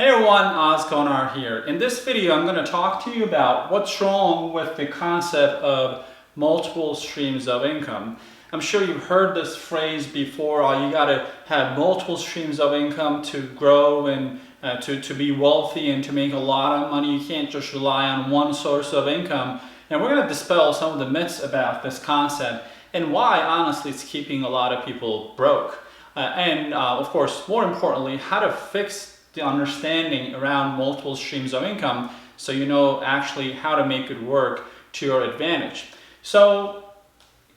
Hey everyone, Oz Konar here. In this video, I'm going to talk to you about what's wrong with the concept of multiple streams of income. I'm sure you've heard this phrase before, you got to have multiple streams of income to grow and to be wealthy and to make a lot of money. You can't just rely on one source of income. And we're going to dispel some of the myths about this concept and why, honestly, it's keeping a lot of people broke. Of course, more importantly, how to fix the understanding around multiple streams of income so you know actually how to make it work to your advantage. So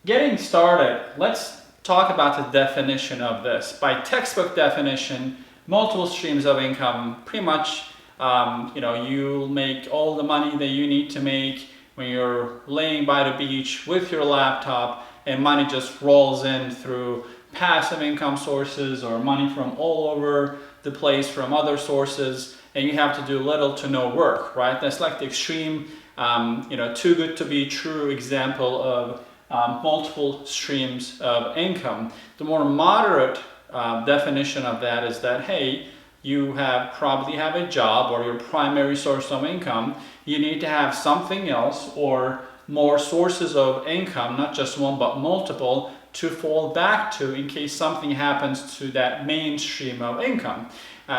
getting started, let's talk about the definition of this. By textbook definition, multiple streams of income, pretty much you'll make all the money that you need to make when you're laying by the beach with your laptop and money just rolls in through passive income sources or money from all over the place from other sources, and you have to do little to no work, right? That's like the extreme, too good to be true example of multiple streams of income. The more moderate definition of that is that, hey, you probably have a job or your primary source of income. You need to have something else or more sources of income, not just one but multiple, to fall back to in case something happens to that main stream of income.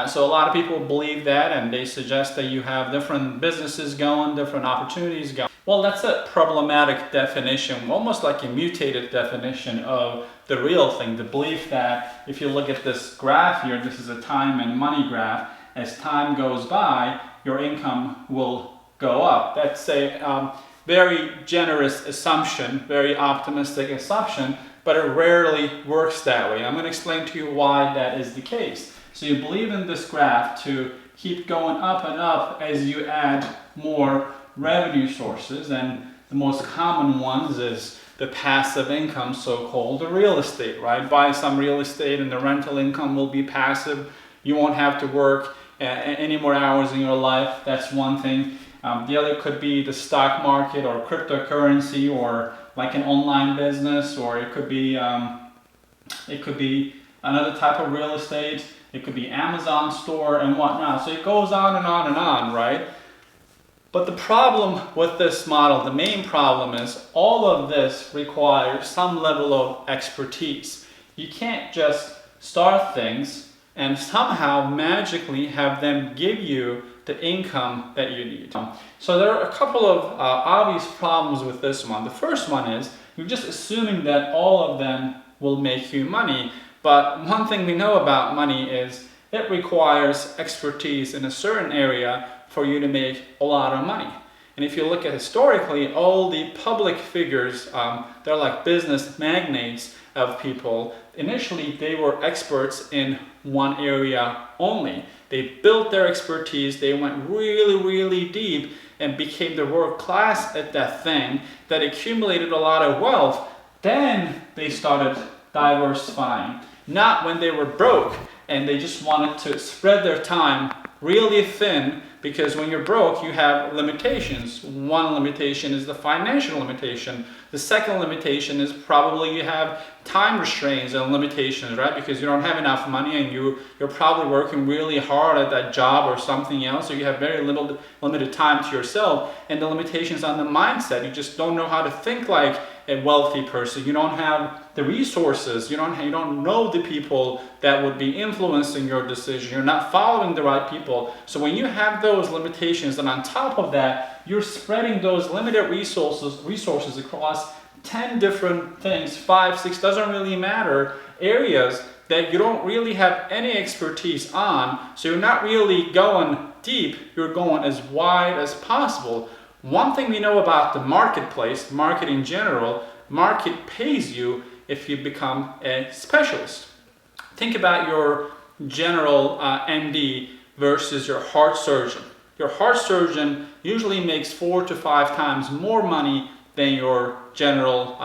So a lot of people believe that, and they suggest that you have different businesses going, different opportunities going. Well, that's a problematic definition, almost like a mutated definition of the real thing. The belief that if you look at this graph here, this is a time and money graph, as time goes by, your income will go up. That's a very generous assumption, very optimistic assumption, but it rarely works that way. I'm going to explain to you why that is the case. So you believe in this graph to keep going up and up as you add more revenue sources, and the most common ones is the passive income, so-called, the real estate, right? Buy some real estate and the rental income will be passive. You won't have to work any more hours in your life. That's one thing. The other could be the stock market or cryptocurrency or like an online business, or it could be another type of real estate. It could be Amazon store and whatnot. So it goes on and on and on, right? But the problem with this model, the main problem is all of this requires some level of expertise. You can't just start things and somehow magically have them give you the income that you need. So there are a couple of obvious problems with this one. The first one is you're just assuming that all of them will make you money. But one thing we know about money is it requires expertise in a certain area for you to make a lot of money. And if you look at historically, all the public figures, they're like business magnates of people. Initially, they were experts in one area only. They built their expertise, they went really, really deep and became the world class at that thing that accumulated a lot of wealth. Then they started diversifying. Not when they were broke and they just wanted to spread their time really thin, because when you're broke, you have limitations. One limitation is the financial limitation. The second limitation is probably you have time restraints and limitations, right? Because you don't have enough money and you're probably working really hard at that job or something else, so you have very limited time to yourself. And the limitations on the mindset, you just don't know how to think like a wealthy person. You don't have the resources. You don't know the people that would be influencing your decision. You're not following the right people. So when you have those limitations, and on top of that, you're spreading those limited resources across 10 different things, 5, 6, doesn't really matter, areas that you don't really have any expertise on. So you're not really going deep. You're going as wide as possible. One thing we know about the marketplace, market in general, market pays you if you become a specialist. Think about your general MD versus your heart surgeon. Your heart surgeon usually makes 4 to 5 times more money than your general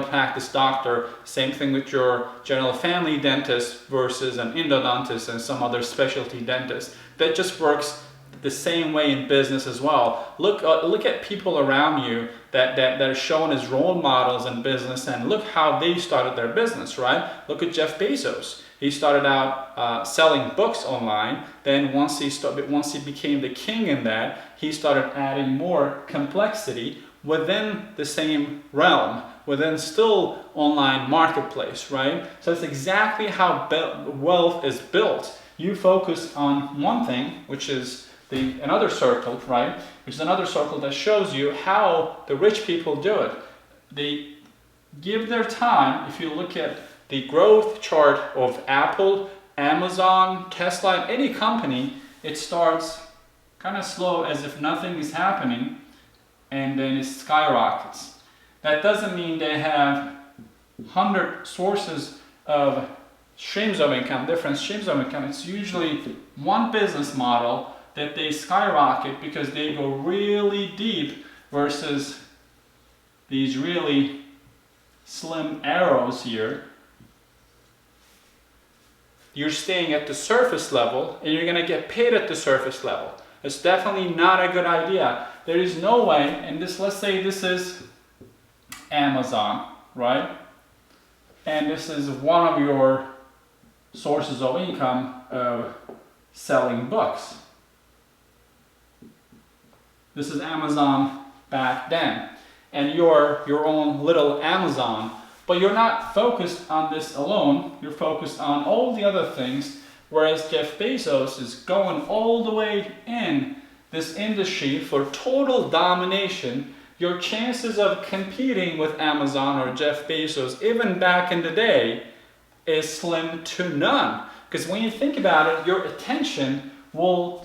practice doctor. Same thing with your general family dentist versus an endodontist and some other specialty dentist. That just works the same way in business as well. Look at people around you that are shown as role models in business, and look how they started their business, right? Look at Jeff Bezos. He started out selling books online. Then once he became the king in that, he started adding more complexity within the same realm, within still online marketplace, right? So it's exactly how wealth is built. You focus on one thing, which is another circle, right? Which is another circle that shows you how the rich people do it. They give their time. If you look at the growth chart of Apple, Amazon, Tesla, any company, it starts kind of slow as if nothing is happening, and then it skyrockets. That doesn't mean they have 100 sources of streams of income, different streams of income. It's usually one business model that they skyrocket because they go really deep versus these really slim arrows here. You're staying at the surface level and you're going to get paid at the surface level. It's definitely not a good idea. There is no way, and let's say this is Amazon, right? And this is one of your sources of income of selling books. This is Amazon back then. And you're your own little Amazon. But you're not focused on this alone. You're focused on all the other things. Whereas Jeff Bezos is going all the way in this industry for total domination. Your chances of competing with Amazon or Jeff Bezos, even back in the day, is slim to none. Because when you think about it, your attention,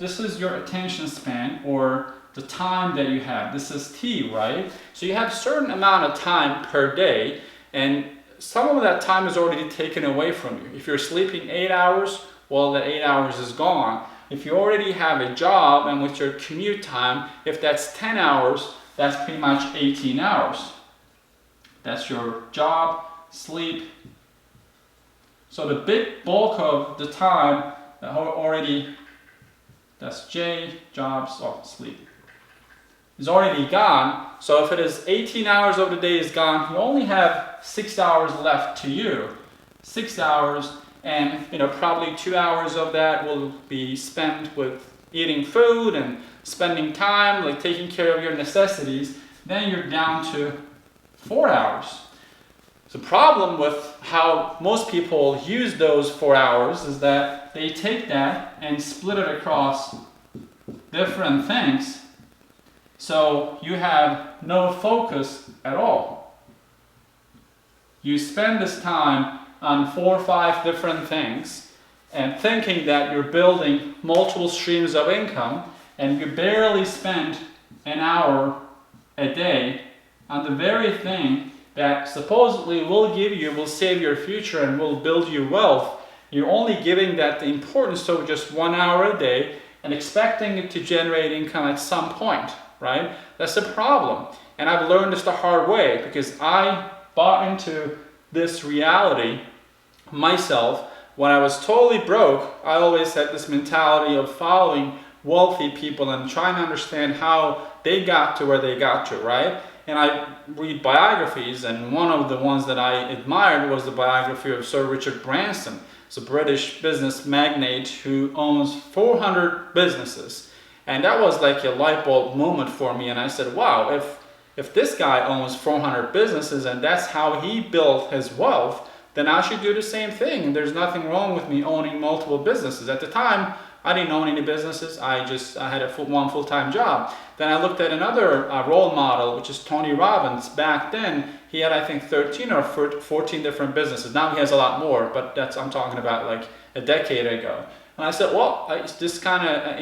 this is your attention span, or the time that you have. This is T, right? So you have a certain amount of time per day, and some of that time is already taken away from you. If you're sleeping 8 hours, well, the 8 hours is gone. If you already have a job, and with your commute time, if that's 10 hours, that's pretty much 18 hours. That's your job, sleep. So the big bulk of the time already, that's J, jobs, sleep, is already gone. So if it is 18 hours of the day is gone, you only have 6 hours left to you. 6 hours, and probably 2 hours of that will be spent with eating food and spending time, like taking care of your necessities. Then you're down to 4 hours. The problem with how most people use those 4 hours is that they take that and split it across different things. So you have no focus at all. You spend this time on 4 or 5 different things and thinking that you're building multiple streams of income, and you barely spend an hour a day on the very thing that supposedly will save your future and will build you wealth. You're only giving that the importance of just 1 hour a day and expecting it to generate income at some point, right? That's the problem. And I've learned this the hard way because I bought into this reality myself. When I was totally broke, I always had this mentality of following wealthy people and trying to understand how they got to where they got to, right? And I read biographies, and one of the ones that I admired was the biography of Sir Richard Branson. It's a British business magnate who owns 400 businesses. And that was like a light bulb moment for me. And I said, wow, if this guy owns 400 businesses and that's how he built his wealth, then I should do the same thing. And there's nothing wrong with me owning multiple businesses. At the time, I didn't own any businesses. I had one full-time job. Then I looked at another role model, which is Tony Robbins. Back then, he had, I think, 13 or 14 different businesses. Now he has a lot more, but I'm talking about like a decade ago. And I said, well, this kind of,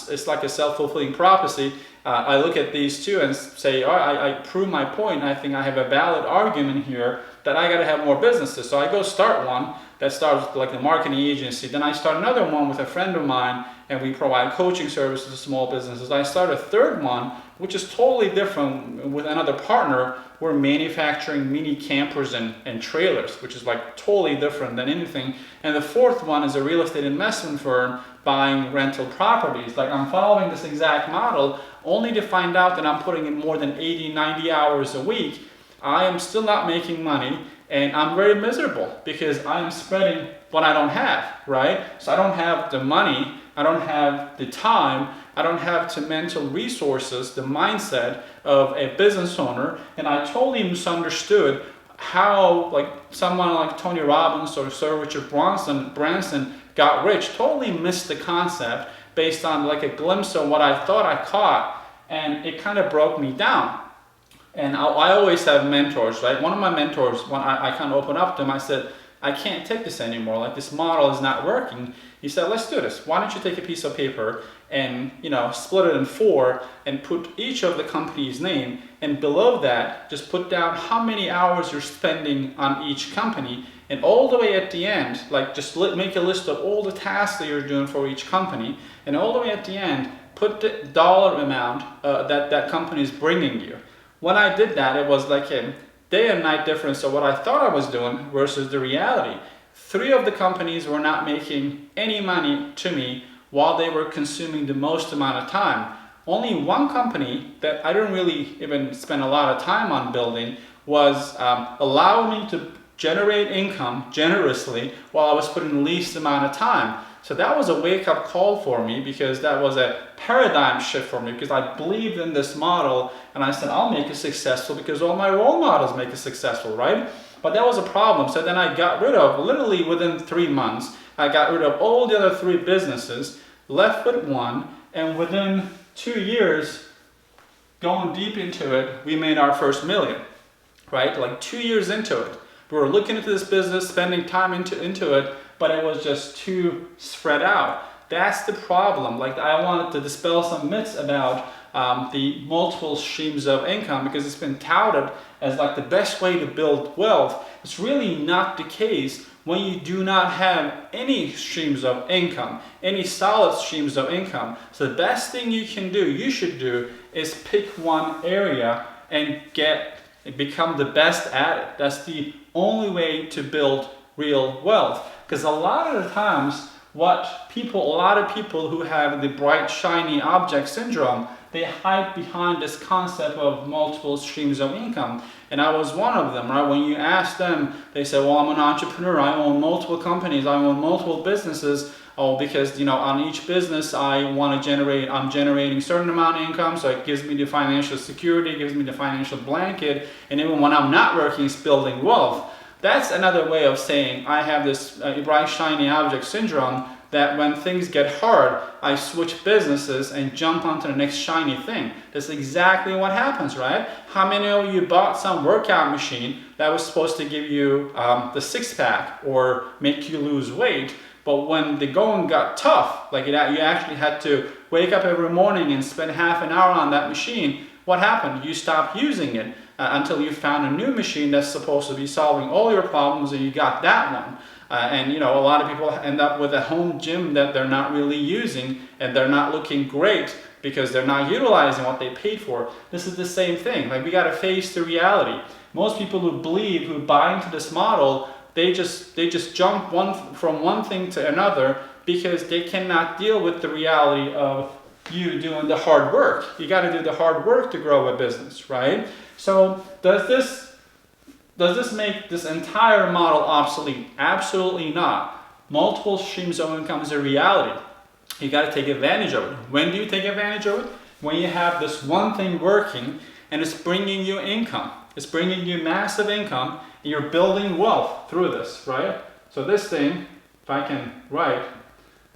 it's like a self-fulfilling prophecy. I look at these two and say, I prove my point. I think I have a valid argument here that I got to have more businesses. So I go start one that starts with like the marketing agency. Then I start another one with a friend of mine, and we provide coaching services to small businesses. I start a third one, which is totally different with another partner. We're manufacturing mini campers and trailers, which is like totally different than anything. And the fourth one is a real estate investment firm buying rental properties. Like I'm following this exact model only to find out that I'm putting in more than 80, 90 hours a week. I am still not making money, and I'm very miserable because I'm spreading what I don't have, right? So I don't have the money, I don't have the time, I don't have the mental resources, the mindset of a business owner, and I totally misunderstood how like someone like Tony Robbins or Sir Richard Branson got rich. Totally missed the concept based on like a glimpse of what I thought I caught, and it kind of broke me down. And I always have mentors, right? One of my mentors, when I kind of opened up to him, I said, I can't take this anymore. Like, this model is not working. He said, let's do this. Why don't you take a piece of paper and, split it in 4 and put each of the company's name, and below that, just put down how many hours you're spending on each company, and all the way at the end, like just make a list of all the tasks that you're doing for each company, and all the way at the end, put the dollar amount that company is bringing you. When I did that, it was like a day and night difference of what I thought I was doing versus the reality. 3 of the companies were not making any money to me while they were consuming the most amount of time. Only one company that I didn't really even spend a lot of time on building was allowing me to generate income generously while I was putting the least amount of time. So that was a wake-up call for me, because that was a paradigm shift for me, because I believed in this model, and I said, I'll make it successful because all my role models make it successful, right? But that was a problem. So then I got rid of, literally within 3 months, I got rid of all the other 3 businesses, left with 1, and within 2 years, going deep into it, we made our first million, right? Like 2 years into it. We were looking into this business, spending time into it, but it was just too spread out. That's the problem. Like, I wanted to dispel some myths about the multiple streams of income, because it's been touted as like the best way to build wealth. It's really not the case when you do not have any streams of income, any solid streams of income. So the best thing you should do, is pick one area and become the best at it. That's the only way to build real wealth. Because a lot of the times, a lot of people who have the bright, shiny object syndrome, they hide behind this concept of multiple streams of income. And I was one of them, right? When you ask them, they say, well, I'm an entrepreneur, I own multiple companies, I own multiple businesses. Oh, because, on each business I'm generating a certain amount of income, so it gives me the financial security, it gives me the financial blanket, and even when I'm not working, it's building wealth. That's another way of saying I have this bright, shiny object syndrome, that when things get hard, I switch businesses and jump onto the next shiny thing. That's exactly what happens, right? How many of you bought some workout machine that was supposed to give you the 6-pack or make you lose weight, but when the going got tough, like you actually had to wake up every morning and spend half an hour on that machine, what happened? You stopped using it until you found a new machine that's supposed to be solving all your problems, and you got that one. And a lot of people end up with a home gym that they're not really using, and they're not looking great because they're not utilizing what they paid for. This is the same thing. Like, we got to face the reality. Most people who buy into this model, they just jump from one thing to another because they cannot deal with the reality of you doing the hard work. You got to do the hard work to grow a business, right? So does this make this entire model obsolete? Absolutely not. Multiple streams of income is a reality. You got to take advantage of it. When do you take advantage of it? When you have this one thing working and it's bringing you income. It's bringing you massive income, and you're building wealth through this, right? So this thing, if I can write,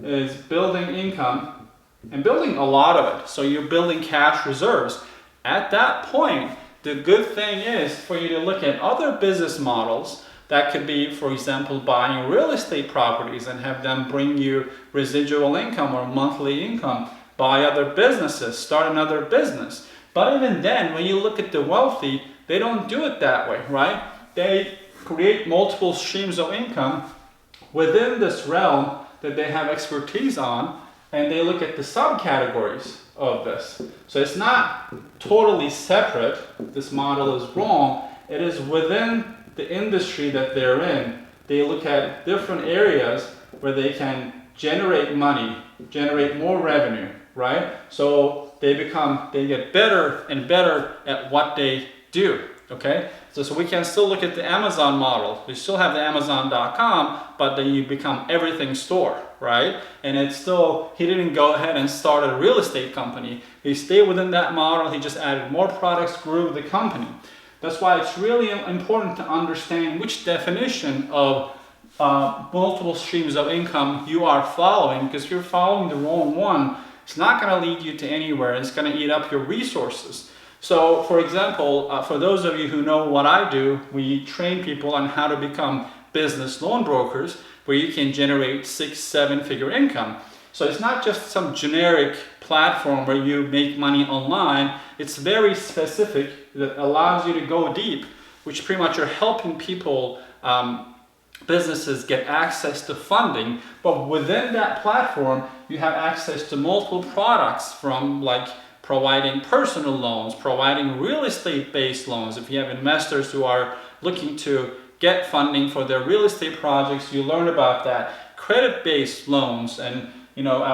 is building income and building a lot of it. So you're building cash reserves. At that point, the good thing is for you to look at other business models that could be, for example, buying real estate properties and have them bring you residual income or monthly income. Buy other businesses, start another business. But even then, when you look at the wealthy, they don't do it that way, right? They create multiple streams of income within this realm that they have expertise on, and they look at the subcategories of this. So it's not totally separate. This model is wrong. It is within the industry that they're in. They look at different areas where they can generate money, generate more revenue, right? So they get better and better at what they do. Okay, so we can still look at the Amazon model. We still have the Amazon.com, but then you become everything store, right? And it's still, he didn't go ahead and start a real estate company. He stayed within that model. He just added more products, grew the company. That's why it's really important to understand which definition of multiple streams of income you are following, because if you're following the wrong one, it's not going to lead you to anywhere. It's going to eat up your resources. So, for example, for those of you who know what I do, we train people on how to become business loan brokers, where you can generate 6-7 figure income. So it's not just some generic platform where you make money online. It's very specific that allows you to go deep, which pretty much are helping people, businesses get access to funding. But within that platform, you have access to multiple products, from like providing personal loans, providing real estate based loans. If you have investors who are looking to get funding for their real estate projects, you learn about that. Credit based loans, and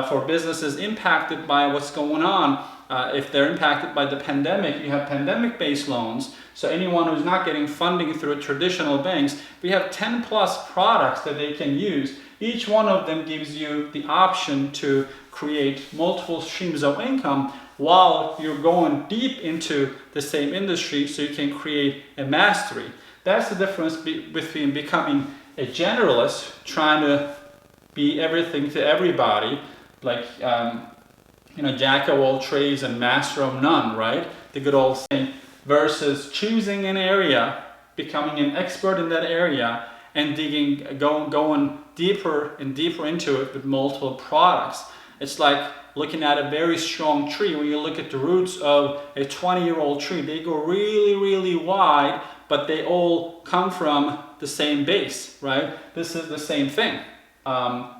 for businesses impacted by what's going on, if they're impacted by the pandemic, you have pandemic based loans. So anyone who's not getting funding through traditional banks, we have 10 plus products that they can use. Each one of them gives you the option to create multiple streams of income while you're going deep into the same industry, so you can create a mastery. That's the difference between becoming a generalist, trying to be everything to everybody, like jack of all trades and master of none, right? The good old saying, versus choosing an area, becoming an expert in that area, and going deeper and deeper into it with multiple products. It's like looking at a very strong tree. When you look at the roots of a 20-year-old tree, they go really, really wide, but they all come from the same base, right? This is the same thing.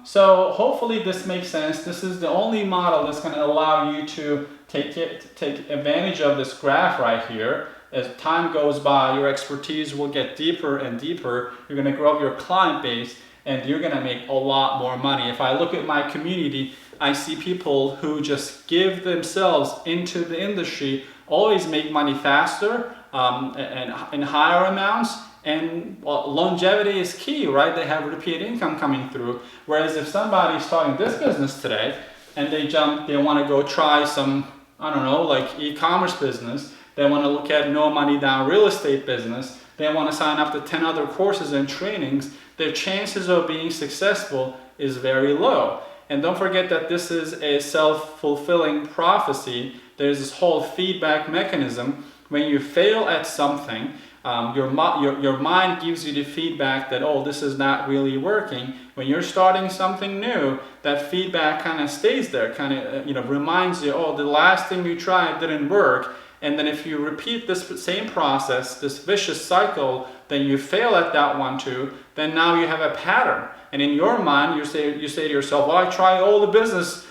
So hopefully this makes sense. This is the only model that's going to allow you to take advantage of this graph right here. As time goes by, your expertise will get deeper and deeper. You're going to grow up your client base, and you're going to make a lot more money. If I look at my community, I see people who just give themselves into the industry, always make money faster and in higher amounts. And longevity is key, right? They have repeat income coming through. Whereas if somebody's starting this business today and they want to go try some, like e-commerce business, they want to look at no money down real estate business, they want to sign up to 10 other courses and trainings, their chances of being successful is very low. And don't forget that this is a self-fulfilling prophecy. There's this whole feedback mechanism. When you fail at something, your mind gives you the feedback that, oh, this is not really working. When you're starting something new, that feedback kind of stays there, kind of reminds you, oh, the last thing you tried didn't work. And then if you repeat this same process, this vicious cycle, then you fail at that one too, then now you have a pattern. And in your mind, you say to yourself, well, I tried all the business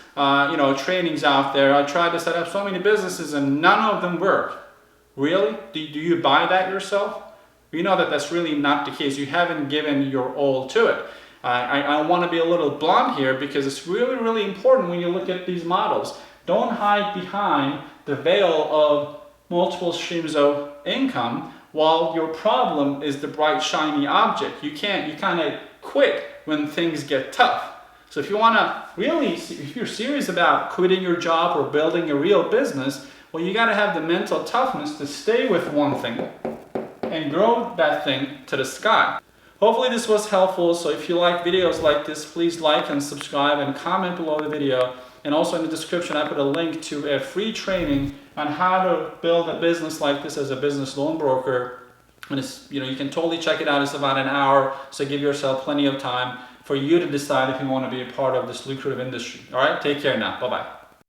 trainings out there. I tried to set up so many businesses and none of them work. Really? Do you buy that yourself? You know that that's really not the case. You haven't given your all to it. I want to be a little blunt here, because it's really, really important when you look at these models. Don't hide behind the veil of multiple streams of income while your problem is the bright, shiny object. You kind of quit when things get tough. So if you want to really, if you're serious about quitting your job or building a real business, well, you got to have the mental toughness to stay with one thing and grow that thing to the sky. Hopefully this was helpful. So if you like videos like this, please like and subscribe and comment below the video. And also in the description, I put a link to a free training on how to build a business like this as a business loan broker. And it's, you can totally check it out. It's about an hour. So give yourself plenty of time for you to decide if you want to be a part of this lucrative industry. All right, take care now. Bye-bye.